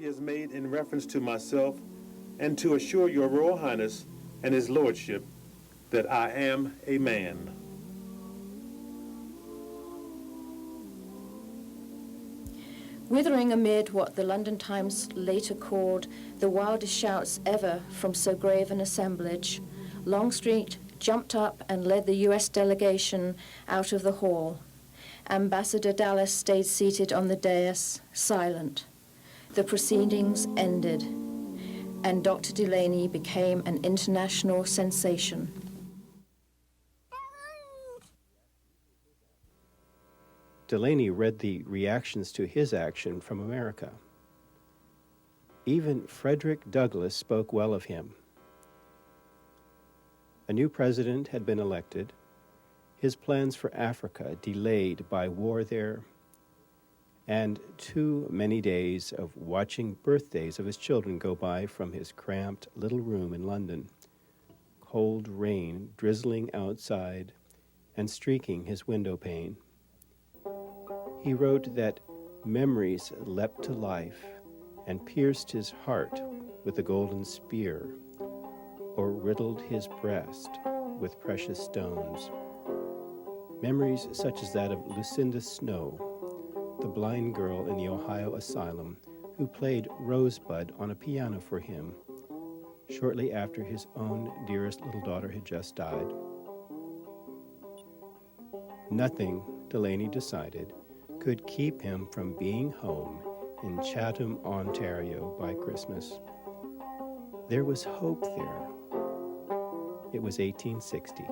He has made in reference to myself and to assure your Royal Highness and His Lordship that I am a man. Withering amid what the London Times later called the wildest shouts ever from so grave an assemblage, Longstreet jumped up and led the U.S. delegation out of the hall. Ambassador Dallas stayed seated on the dais, silent. The proceedings ended, and Dr. Delany became an international sensation. Delany read the reactions to his action from America. Even Frederick Douglass spoke well of him. A new president had been elected, his plans for Africa delayed by war there, and too many days of watching birthdays of his children go by from his cramped little room in London, cold rain drizzling outside and streaking his window pane. He wrote that memories leapt to life and pierced his heart with a golden spear, or riddled his breast with precious stones. Memories such as that of Lucinda Snow, the blind girl in the Ohio asylum who played Rosebud on a piano for him shortly after his own dearest little daughter had just died. Nothing, Delany decided, could keep him from being home in Chatham, Ontario by Christmas. There was hope there. It was 1860.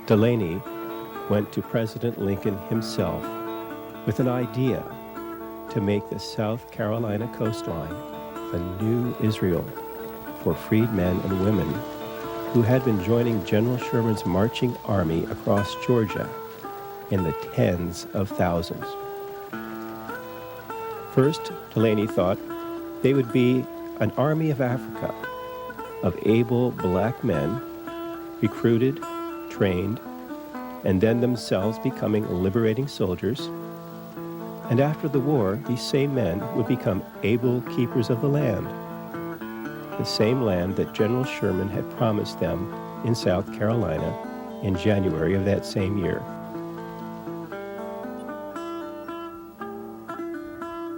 Delany went to President Lincoln himself with an idea to make the South Carolina coastline a new Israel for freed men and women who had been joining General Sherman's marching army across Georgia in the tens of thousands. First, Delany thought they would be an army of Africa, of able black men, recruited, trained, and then themselves becoming liberating soldiers. And after the war, these same men would become able keepers of the land, the same land that General Sherman had promised them in South Carolina in January of that same year.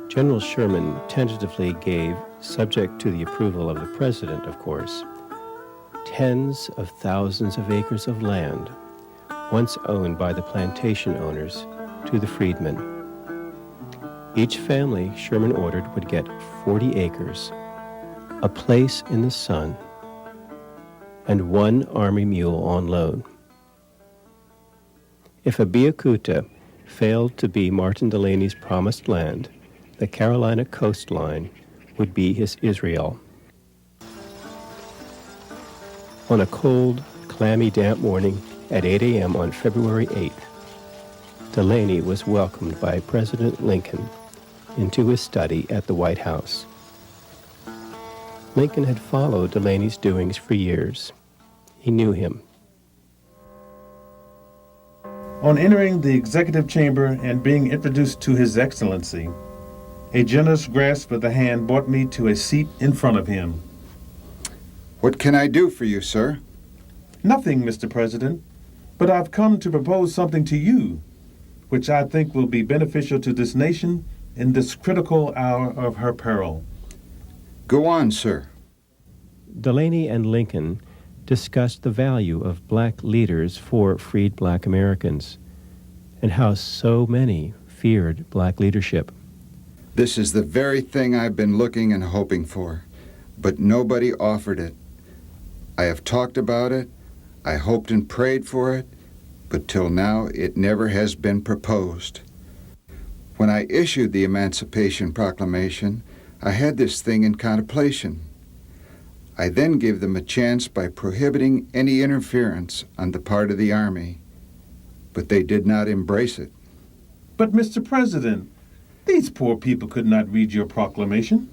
General Sherman tentatively gave, subject to the approval of the president, of course, tens of thousands of acres of land, once owned by the plantation owners, to the freedmen. Each family, Sherman ordered, would get 40 acres, a place in the sun, and one army mule on loan. If Abeokuta failed to be Martin Delany's promised land, the Carolina coastline would be his Israel. On a cold, clammy, damp morning at 8 a.m. on February 8th, Delany was welcomed by President Lincoln into his study at the White House. Lincoln had followed Delany's doings for years. He knew him. On entering the executive chamber and being introduced to His Excellency, a generous grasp of the hand brought me to a seat in front of him. What can I do for you, sir? Nothing, Mr. President, but I've come to propose something to you, which I think will be beneficial to this nation in this critical hour of her peril. Go on, sir. Delany and Lincoln discussed the value of black leaders for freed black Americans and how so many feared black leadership. This is the very thing I've been looking and hoping for, but nobody offered it. I have talked about it, I hoped and prayed for it, but till now it never has been proposed. When I issued the Emancipation Proclamation, I had this thing in contemplation. I then gave them a chance by prohibiting any interference on the part of the Army, but they did not embrace it. But, Mr. President, these poor people could not read your proclamation.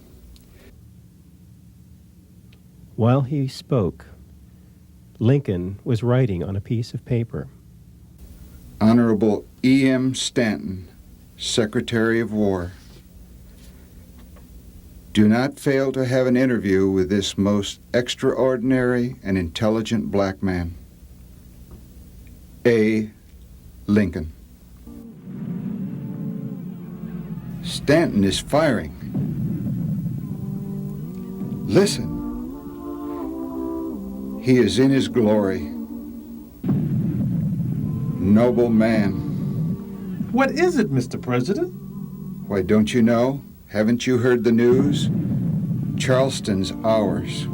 While he spoke, Lincoln was writing on a piece of paper. Honorable E.M. Stanton, Secretary of War, do not fail to have an interview with this most extraordinary and intelligent black man. A. Lincoln. Stanton is firing. Listen. He is in his glory. Noble man. What is it, Mr. President? Why, don't you know? Haven't you heard the news? Charleston's ours.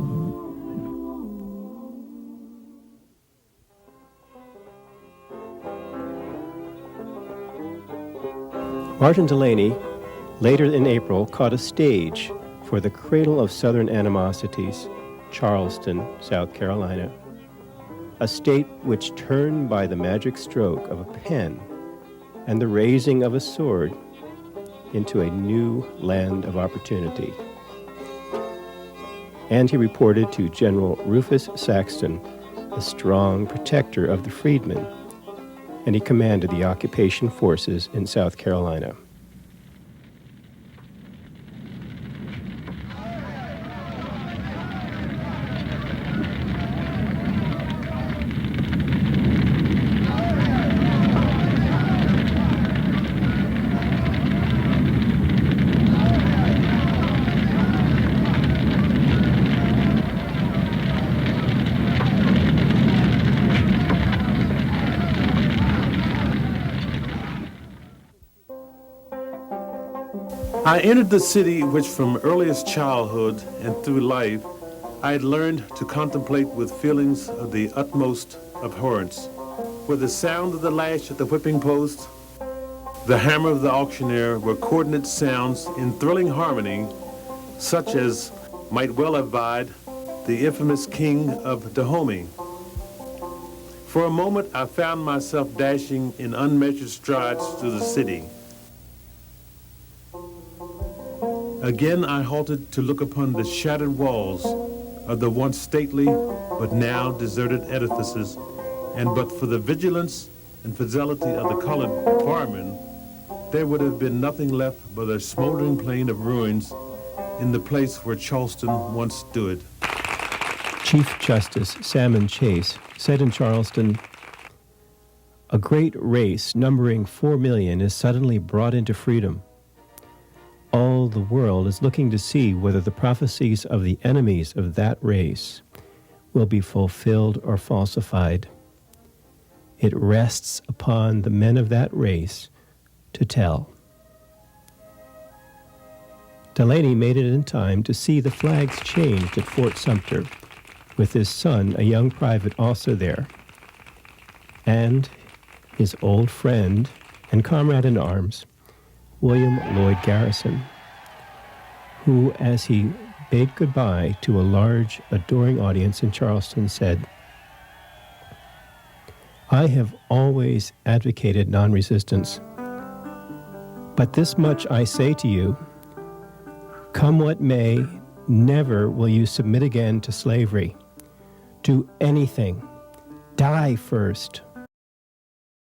Martin Delany, later in April, caught a stage for the cradle of Southern animosities, Charleston, South Carolina, a state which turned by the magic stroke of a pen and the raising of a sword into a new land of opportunity. And he reported to General Rufus Saxton, a strong protector of the freedmen, and he commanded the occupation forces in South Carolina. I entered the city which from earliest childhood and through life I had learned to contemplate with feelings of the utmost abhorrence. where the sound of the lash at the whipping post, the hammer of the auctioneer were coordinate sounds in thrilling harmony, such as might well abide the infamous king of Dahomey. For a moment, I found myself dashing in unmeasured strides through the city. Again, I halted to look upon the shattered walls of the once stately but now deserted edifices, and but for the vigilance and fidelity of the colored firemen, there would have been nothing left but a smoldering plain of ruins in the place where Charleston once stood. Chief Justice Salmon Chase said in Charleston, "A great race numbering 4 million is suddenly brought into freedom. All the world is looking to see whether the prophecies of the enemies of that race will be fulfilled or falsified. It rests upon the men of that race to tell." Delany made it in time to see the flags changed at Fort Sumter, with his son, a young private, also there, and his old friend and comrade in arms, William Lloyd Garrison, who, as he bade goodbye to a large, adoring audience in Charleston, said, "I have always advocated non-resistance, but this much I say to you, come what may, never will you submit again to slavery. Do anything. Die first.